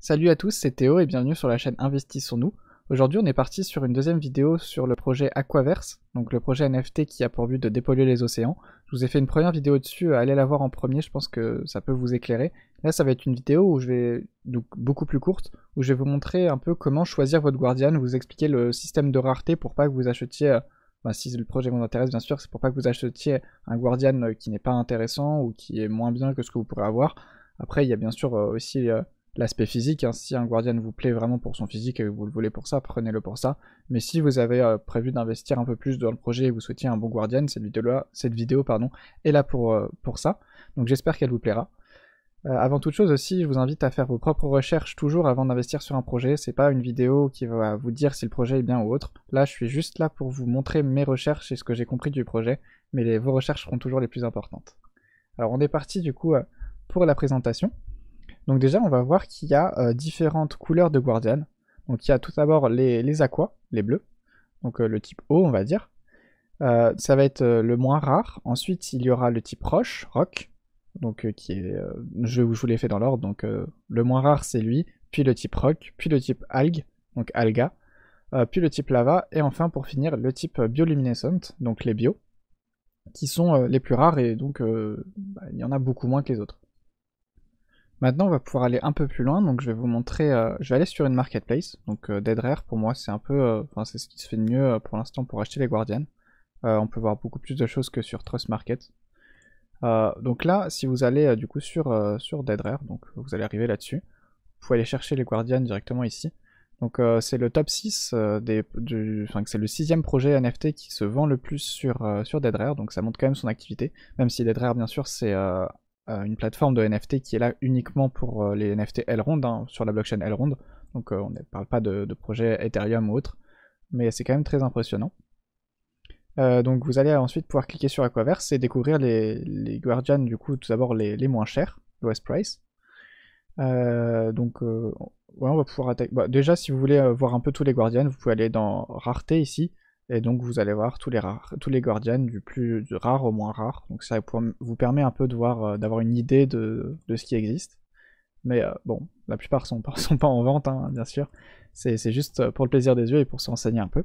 Salut à tous, c'est Théo et bienvenue sur la chaîne Investissons-nous. Aujourd'hui on est parti sur une deuxième vidéo sur le projet Aquaverse, donc le projet NFT qui a pour but de dépolluer les océans. Je vous ai fait une première vidéo dessus, allez la voir en premier, je pense que ça peut vous éclairer. Là ça va être une vidéo où je vais, donc beaucoup plus courte, où je vais vous montrer un peu comment choisir votre Guardian, vous expliquer le système de rareté pour pas que vous achetiez, si le projet vous intéresse bien sûr, c'est pour pas que vous achetiez un Guardian qui n'est pas intéressant ou qui est moins bien que ce que vous pourrez avoir. Après il y a bien sûr aussi l'aspect phisique, hein. Si un Guardian vous plaît vraiment pour son physique et que vous le voulez pour ça, prenez-le pour ça. Mais si vous avez prévu d'investir un peu plus dans le projet et vous souhaitiez un bon Guardian, cette vidéo est là pour ça. Donc j'espère qu'elle vous plaira. Avant toute chose aussi, je vous invite à faire vos propres recherches toujours avant d'investir sur un projet. C'est pas une vidéo qui va vous dire si le projet est bien ou autre. Là, je suis juste là pour vous montrer mes recherches et ce que j'ai compris du projet, mais vos recherches seront toujours les plus importantes. Alors on est parti du coup pour la présentation. Donc déjà, on va voir qu'il y a différentes couleurs de Guardian. Donc il y a tout d'abord les aquas, les bleus, donc le type eau, on va dire. Ça va être le moins rare. Ensuite, il y aura le type roche, rock, donc qui est, je vous l'ai fait dans l'ordre. Donc le moins rare, c'est lui, puis le type rock, puis le type algue, donc alga, puis le type lava, et enfin pour finir le type bioluminescent, donc les bio, qui sont les plus rares et donc il y en a beaucoup moins que les autres. Maintenant, on va pouvoir aller un peu plus loin, donc je vais vous montrer, je vais aller sur une marketplace, donc DeadRare pour moi c'est un peu, c'est ce qui se fait de mieux pour l'instant pour acheter les Guardians. On peut voir beaucoup plus de choses que sur Trust Market. Donc là, si vous allez du coup sur DeadRare, donc vous allez arriver là-dessus, vous pouvez aller chercher les Guardians directement ici. Donc c'est le top 6, c'est le 6ème projet NFT qui se vend le plus sur DeadRare, donc ça montre quand même son activité, même si DeadRare bien sûr c'est une plateforme de NFT qui est là uniquement pour les NFT Elrond, hein, sur la blockchain Elrond, donc on ne parle pas de projet Ethereum ou autre, mais c'est quand même très impressionnant. Donc vous allez ensuite pouvoir cliquer sur Aquaverse et découvrir les Guardians, du coup tout d'abord les moins chers, lowest price. Ouais, on va pouvoir attaquer. Bah, déjà, si vous voulez voir un peu tous les Guardians, vous pouvez aller dans Rareté ici, et donc vous allez voir tous les Guardians du plus rare au moins rare. Donc ça vous permet un peu de voir, d'avoir une idée de ce qui existe. Mais bon, la plupart sont pas en vente, hein, bien sûr. C'est juste pour le plaisir des yeux et pour se renseigner un peu.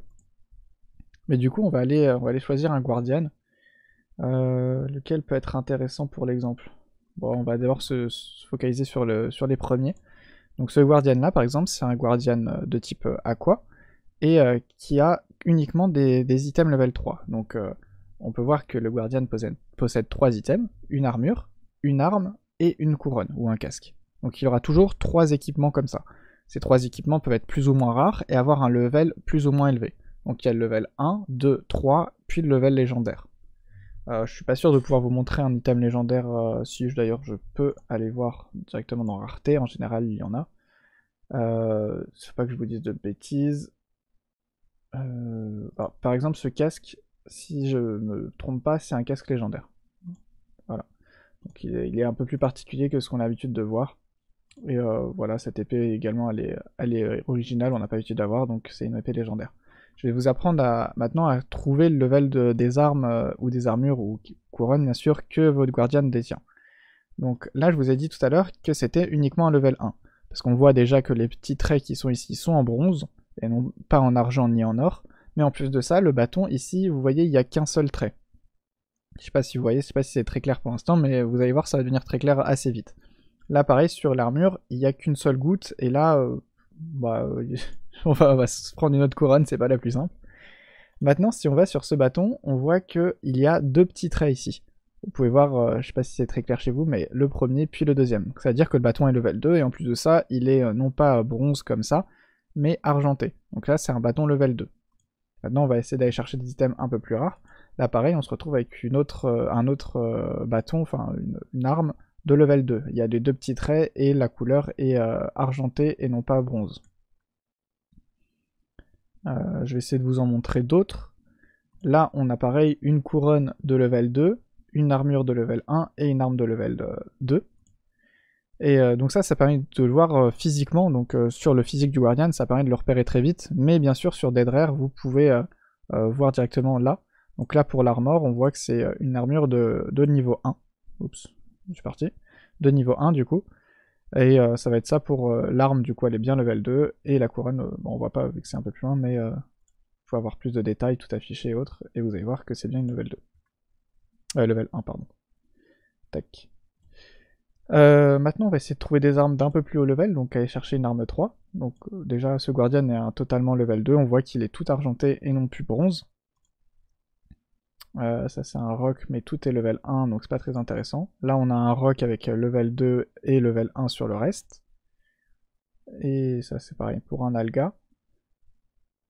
Mais du coup, on va aller choisir un Guardian. Lequel peut être intéressant pour l'exemple. Bon, on va d'abord se focaliser sur les premiers. Donc ce Guardian là, par exemple, c'est un Guardian de type Aqua, et qui a uniquement des items level 3. Donc on peut voir que le Guardian possède 3 items, une armure, une arme et une couronne, ou un casque. Donc il aura toujours 3 équipements comme ça. Ces 3 équipements peuvent être plus ou moins rares et avoir un level plus ou moins élevé. Donc il y a le level 1, 2, 3, puis le level légendaire. Je suis pas sûr de pouvoir vous montrer un item légendaire, si d'ailleurs je peux aller voir directement dans rareté, en général il y en a. Faut pas que je vous dise de bêtises. Par exemple ce casque, si je me trompe pas, c'est un casque légendaire. Voilà. Donc il est un peu plus particulier que ce qu'on a l'habitude de voir. Et voilà, cette épée également elle est originale, on n'a pas l'habitude d'avoir, donc c'est une épée légendaire. Je vais vous apprendre maintenant à trouver le level des armes ou des armures ou couronnes bien sûr que votre Guardian détient. Donc là je vous ai dit tout à l'heure que c'était uniquement un level 1. Parce qu'on voit déjà que les petits traits qui sont ici sont en bronze, et non pas en argent ni en or. Mais en plus de ça, le bâton ici, vous voyez, il n'y a qu'un seul trait. Je sais pas si vous voyez, je sais pas si c'est très clair pour l'instant, mais vous allez voir, ça va devenir très clair assez vite. Là pareil, sur l'armure, il n'y a qu'une seule goutte, et là, on va se prendre une autre couronne, c'est pas la plus simple. Maintenant, si on va sur ce bâton, on voit qu'il y a 2 petits traits ici. Vous pouvez voir, je sais pas si c'est très clair chez vous, mais le premier puis le deuxième. Donc ça veut dire que le bâton est level 2, et en plus de ça, il est non pas bronze comme ça, mais argenté. Donc là, c'est un bâton level 2. Maintenant, on va essayer d'aller chercher des items un peu plus rares. Là, pareil, on se retrouve avec un autre bâton, enfin une arme de level 2. Il y a les 2 petits traits, et la couleur est argentée et non pas bronze. Je vais essayer de vous en montrer d'autres. Là, on a pareil une couronne de level 2, une armure de level 1 et une arme de level 2. Et donc ça permet de le voir physiquement, donc sur le physique du Guardian, ça permet de le repérer très vite, mais bien sûr sur DeadRare, vous pouvez voir directement là. Donc là pour l'armor, on voit que c'est une armure de niveau 1. Oups, je suis parti. De niveau 1 du coup. Et ça va être ça pour l'arme, du coup elle est bien level 2, et la couronne, bon, on voit pas vu que c'est un peu plus loin, mais faut avoir plus de détails, tout affiché et autres, et vous allez voir que c'est bien une level 2. Level 1, pardon. Tac. Maintenant on va essayer de trouver des armes d'un peu plus haut level, donc aller chercher une arme 3. Donc déjà ce Guardian est un totalement level 2, on voit qu'il est tout argenté et non plus bronze. Ça c'est un rock mais tout est level 1 donc c'est pas très intéressant. Là on a un rock avec level 2 et level 1 sur le reste. Et ça c'est pareil pour un alga.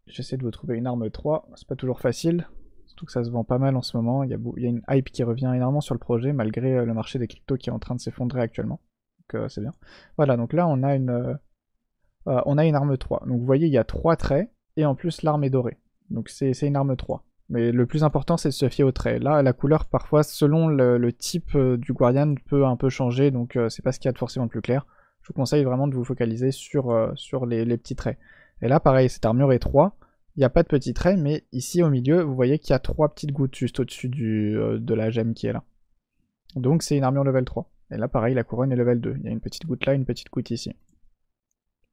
J'essaie de vous trouver une arme 3, c'est pas toujours facile. Surtout que ça se vend pas mal en ce moment, il y a une hype qui revient énormément sur le projet malgré le marché des cryptos qui est en train de s'effondrer actuellement. Donc c'est bien. Voilà, donc là on a une arme 3. Donc vous voyez il y a 3 traits et en plus l'arme est dorée. Donc c'est une arme 3. Mais le plus important c'est de se fier aux traits. Là la couleur parfois selon le type du Guardian peut un peu changer donc c'est pas ce qu'il y a de forcément plus clair. Je vous conseille vraiment de vous focaliser sur les petits traits. Et là pareil cette armure est 3. Il n'y a pas de petits traits, mais ici au milieu, vous voyez qu'il y a 3 petites gouttes juste au-dessus de la gemme qui est là. Donc c'est une armure level 3. Et là pareil, la couronne est level 2. Il y a une petite goutte là, une petite goutte ici.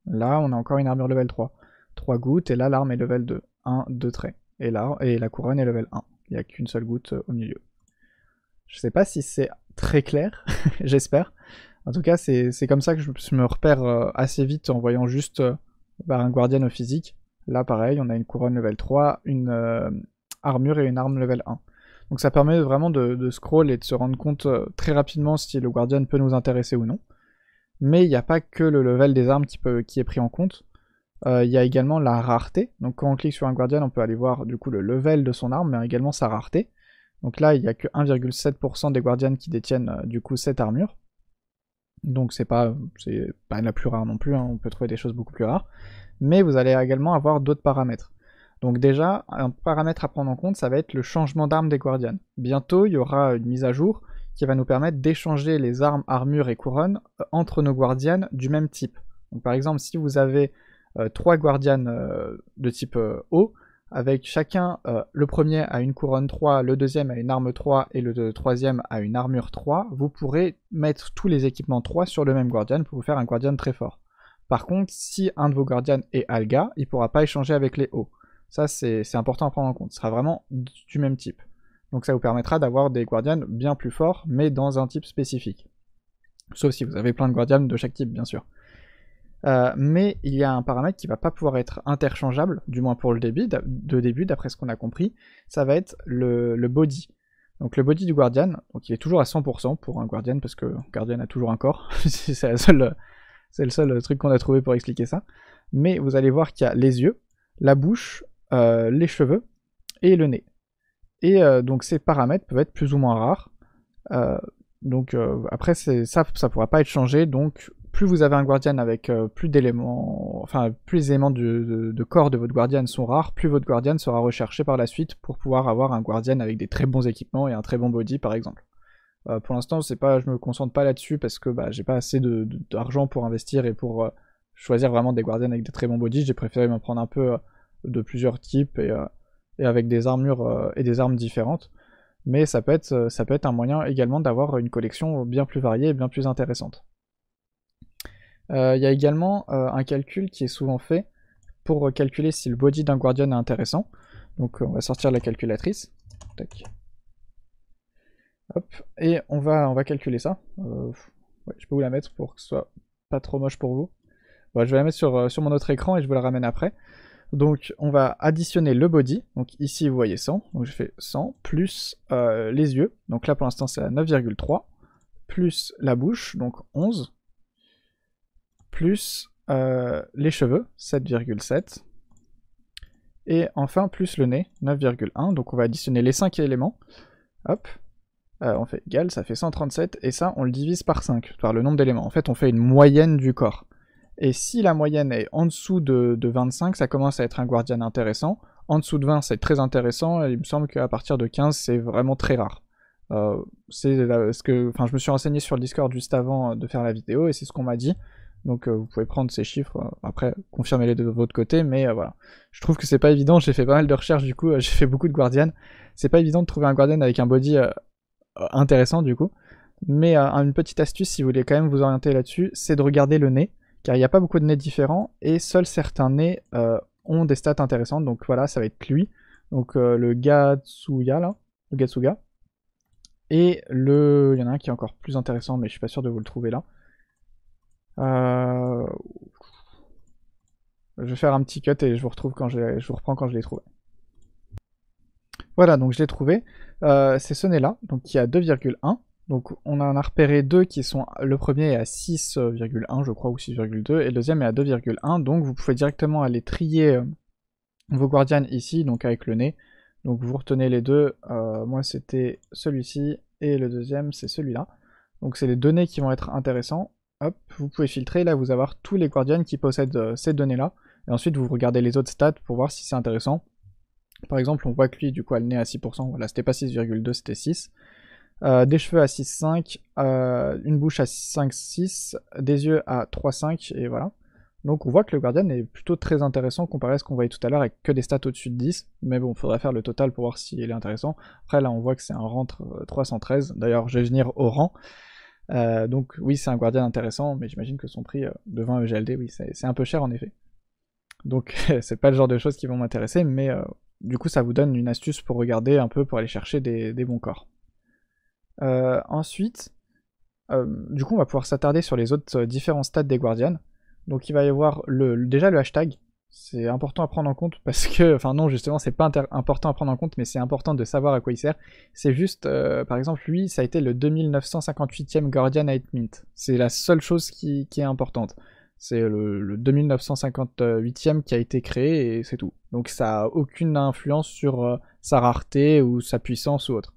Là, on a encore une armure level 3. 3 gouttes, et là l'arme est level 2. 1, 2 traits. Et là, la couronne est level 1. Il n'y a qu'une seule goutte au milieu. Je sais pas si c'est très clair, j'espère. En tout cas, c'est comme ça que je me repère assez vite en voyant juste un Guardian au physique. Là, pareil, on a une couronne level 3, une armure et une arme level 1. Donc ça permet vraiment de scroll et de se rendre compte très rapidement si le Guardian peut nous intéresser ou non. Mais il n'y a pas que le level des armes qui est pris en compte. Il y a également la rareté. Donc quand on clique sur un Guardian, on peut aller voir du coup le level de son arme, mais également sa rareté. Donc là, il n'y a que 1,7% des Guardians qui détiennent du coup cette armure. Donc c'est pas la plus rare non plus, hein. On peut trouver des choses beaucoup plus rares. Mais vous allez également avoir d'autres paramètres. Donc déjà, un paramètre à prendre en compte, ça va être le changement d'arme des Guardians. Bientôt, il y aura une mise à jour qui va nous permettre d'échanger les armes, armures et couronnes entre nos Guardians du même type. Donc par exemple, si vous avez 3 Guardians de type haut, avec chacun, le premier a une couronne 3, le deuxième a une arme 3 et le troisième a une armure 3, vous pourrez mettre tous les équipements 3 sur le même Guardian pour vous faire un Guardian très fort. Par contre, si un de vos Guardians est Alga, il ne pourra pas échanger avec les hauts. Ça, c'est important à prendre en compte. Ce sera vraiment du même type. Donc ça vous permettra d'avoir des Guardians bien plus forts, mais dans un type spécifique. Sauf si vous avez plein de Guardians de chaque type, bien sûr. Mais il y a un paramètre qui ne va pas pouvoir être interchangeable, du moins pour le début, d'après ce qu'on a compris, ça va être le body. Donc le body du Guardian, donc il est toujours à 100% pour un Guardian, parce que Guardian a toujours un corps, c'est le seul truc qu'on a trouvé pour expliquer ça. Mais vous allez voir qu'il y a les yeux, la bouche, les cheveux et le nez. Et donc ces paramètres peuvent être plus ou moins rares. Après ça pourra pas être changé, donc plus vous avez un Guardian avec plus d'éléments, enfin plus les éléments de corps de votre Guardian sont rares, plus votre Guardian sera recherché par la suite pour pouvoir avoir un Guardian avec des très bons équipements et un très bon body par exemple. Pour l'instant, je me concentre pas là-dessus parce que j'ai pas assez d'argent pour investir et pour choisir vraiment des Guardians avec des très bons bodies. J'ai préféré m'en prendre un peu de plusieurs types et avec des armures et des armes différentes. Mais ça peut être un moyen également d'avoir une collection bien plus variée et bien plus intéressante. Il y a également un calcul qui est souvent fait pour calculer si le body d'un Guardian est intéressant. Donc on va sortir la calculatrice. Tac. Hop, et on va calculer ça. Ouais, je peux vous la mettre pour que ce soit pas trop moche pour vous. Bon, je vais la mettre sur mon autre écran et je vous la ramène après. Donc on va additionner le body, donc ici vous voyez 100, donc je fais 100, plus les yeux, donc là pour l'instant c'est à 9,3, plus la bouche, donc 11, plus les cheveux, 7,7, et enfin plus le nez, 9,1, donc on va additionner les 5 éléments, hop, on fait égal, ça fait 137, et ça on le divise par 5, par le nombre d'éléments, en fait on fait une moyenne du corps. Et si la moyenne est en dessous de 25, ça commence à être un Guardian intéressant. En dessous de 20, c'est très intéressant. Et il me semble qu'à partir de 15, c'est vraiment très rare. Je me suis renseigné sur le Discord juste avant de faire la vidéo et c'est ce qu'on m'a dit. Donc vous pouvez prendre ces chiffres, après confirmez-les de votre côté, mais voilà. Je trouve que c'est pas évident, j'ai fait pas mal de recherches du coup, j'ai fait beaucoup de Guardian. C'est pas évident de trouver un Guardian avec un body intéressant du coup. Mais une petite astuce, si vous voulez quand même vous orienter là-dessus, c'est de regarder le nez, car il n'y a pas beaucoup de nez différents, et seuls certains nez ont des stats intéressantes. Donc voilà, ça va être lui, donc le Gatsuga là, le Gatsuga. Et il y en a un qui est encore plus intéressant, mais je suis pas sûr de vous le trouver là. Je vais faire un petit cut et je vous reprends quand je l'ai trouvé. Voilà, donc je l'ai trouvé. C'est ce nez-là, donc qui est à 2,1. Donc on en a repéré deux qui sont... Le premier est à 6,1 je crois, ou 6,2, et le deuxième est à 2,1. Donc vous pouvez directement aller trier vos guardians ici, donc avec le nez. Donc vous retenez les deux. Moi c'était celui-ci, et le deuxième c'est celui-là. Donc c'est les deux nez qui vont être intéressants. Hop, vous pouvez filtrer, là vous avoir tous les guardians qui possèdent ces données-là. Et ensuite vous regardez les autres stats pour voir si c'est intéressant. Par exemple, on voit que lui, du coup, a le nez à 6%, voilà, c'était pas 6,2, c'était 6. Des cheveux à 6,5, une bouche à 5,6, des yeux à 3,5, et voilà. Donc on voit que le Guardian est plutôt très intéressant comparé à ce qu'on voyait tout à l'heure avec que des stats au-dessus de 10, mais bon, il faudrait faire le total pour voir s'il est intéressant. Après là, on voit que c'est un rang 313, d'ailleurs je vais venir au rang. Donc oui, c'est un Guardian intéressant, mais j'imagine que son prix de 20 EGLD, oui, c'est un peu cher en effet. Donc c'est pas le genre de choses qui vont m'intéresser, mais du coup ça vous donne une astuce pour regarder un peu, pour aller chercher des bons corps. Ensuite, du coup on va pouvoir s'attarder sur les autres différents stats des Guardians. Donc il va y avoir déjà le hashtag, c'est important à prendre en compte parce que, enfin non justement c'est pas important à prendre en compte, mais c'est important de savoir à quoi il sert. C'est juste, par exemple lui ça a été le 2958e Guardian à être mint, c'est la seule chose qui est importante. C'est le 2958e qui a été créé et c'est tout. Donc ça a aucune influence sur sa rareté ou sa puissance ou autre.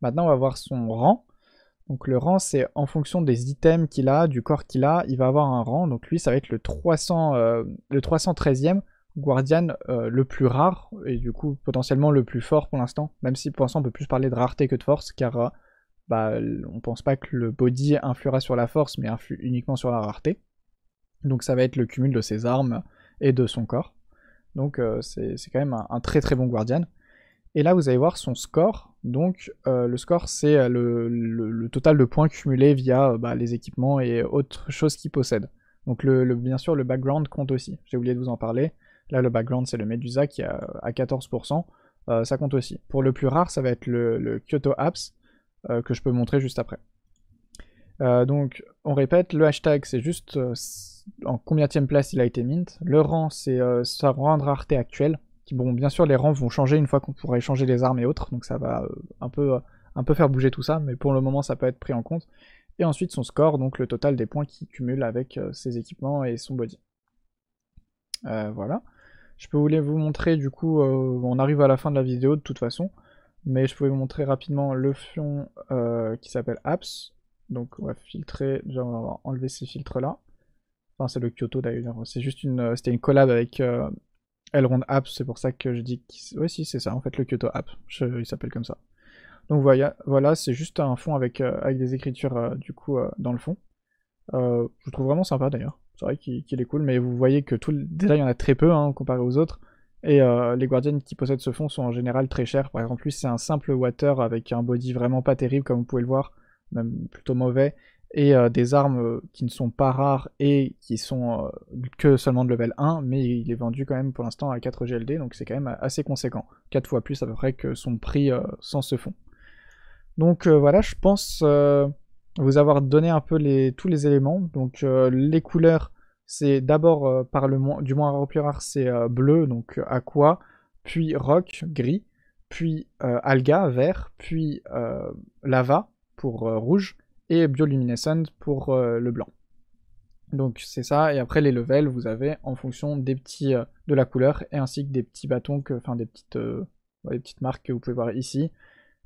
Maintenant on va voir son rang. Donc le rang c'est en fonction des items qu'il a, du corps qu'il a, il va avoir un rang. Donc lui ça va être le 313e Guardian le plus rare et du coup potentiellement le plus fort pour l'instant. Même si pour l'instant on peut plus parler de rareté que de force car on pense pas que le body influera sur la force mais influe uniquement sur la rareté. Donc ça va être le cumul de ses armes et de son corps. Donc c'est quand même un très très bon Guardian. Et là vous allez voir son score. Donc le score c'est le total de points cumulés via les équipements et autres choses qu'il possède. Donc bien sûr le background compte aussi. J'ai oublié de vous en parler. Là le background c'est le Medusa qui est à 14%. Ça compte aussi. Pour le plus rare ça va être le Kyoto Apps que je peux montrer juste après. Donc on répète, le hashtag c'est juste en combienième place il a été mint. Le rang c'est sa rang de rareté actuelle. Bon bien sûr les rangs vont changer une fois qu'on pourra échanger les armes et autres, donc ça va un peu faire bouger tout ça, mais pour le moment ça peut être pris en compte. Et ensuite son score, donc le total des points qu'il cumule avec ses équipements et son body. Voilà. Je peux vous montrer du coup, on arrive à la fin de la vidéo de toute façon, mais je pouvais vous montrer rapidement le fion qui s'appelle Apps. Donc on va filtrer, déjà on va enlever ces filtres là. Enfin c'est le Kyoto d'ailleurs, c'est juste c'était une collab avec Elrond Apps, c'est pour ça que je dis ouais si c'est ça en fait le Kyoto App, il s'appelle comme ça. Donc voilà c'est juste un fond avec des écritures du coup dans le fond. Je trouve vraiment sympa d'ailleurs, c'est vrai qu'il est cool, mais vous voyez que déjà il y en a très peu hein, comparé aux autres. Et les Guardians qui possèdent ce fond sont en général très chers. Par exemple lui c'est un simple water avec un body vraiment pas terrible comme vous pouvez le voir, même plutôt mauvais, et des armes qui ne sont pas rares et qui sont que seulement de level 1, mais il est vendu quand même pour l'instant à 4 GLD, donc c'est quand même assez conséquent, 4 fois plus à peu près que son prix sans ce fond. Donc voilà, je pense vous avoir donné un peu tous les éléments. Donc les couleurs, c'est d'abord du moins rare au plus rare, c'est bleu, donc aqua, puis rock, gris, puis alga, vert, puis lava pour rouge, et bioluminescent pour le blanc. Donc c'est ça, et après les levels, vous avez en fonction des petits de la couleur, et ainsi que des petits bâtons, enfin des petites marques que vous pouvez voir ici,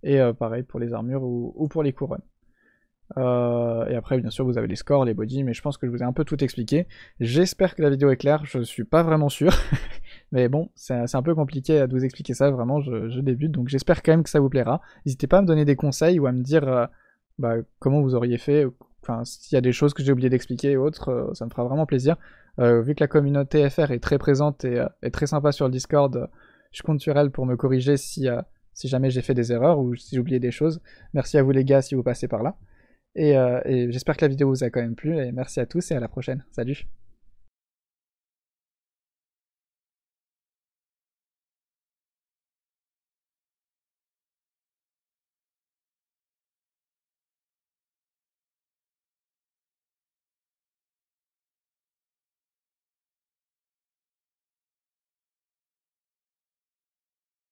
et pareil pour les armures ou pour les couronnes. Et après bien sûr vous avez les scores, les bodies, mais je pense que je vous ai un peu tout expliqué. J'espère que la vidéo est claire, je suis pas vraiment sûr, mais bon, c'est un peu compliqué de vous expliquer ça, vraiment je débute, donc j'espère quand même que ça vous plaira. N'hésitez pas à me donner des conseils ou à me dire comment vous auriez fait, enfin s'il y a des choses que j'ai oublié d'expliquer et autres, ça me fera vraiment plaisir. Vu que la communauté FR est très présente et très sympa sur le Discord, je compte sur elle pour me corriger si jamais j'ai fait des erreurs ou si j'ai oublié des choses. Merci à vous les gars si vous passez par là. Et j'espère que la vidéo vous a quand même plu, et merci à tous et à la prochaine. Salut!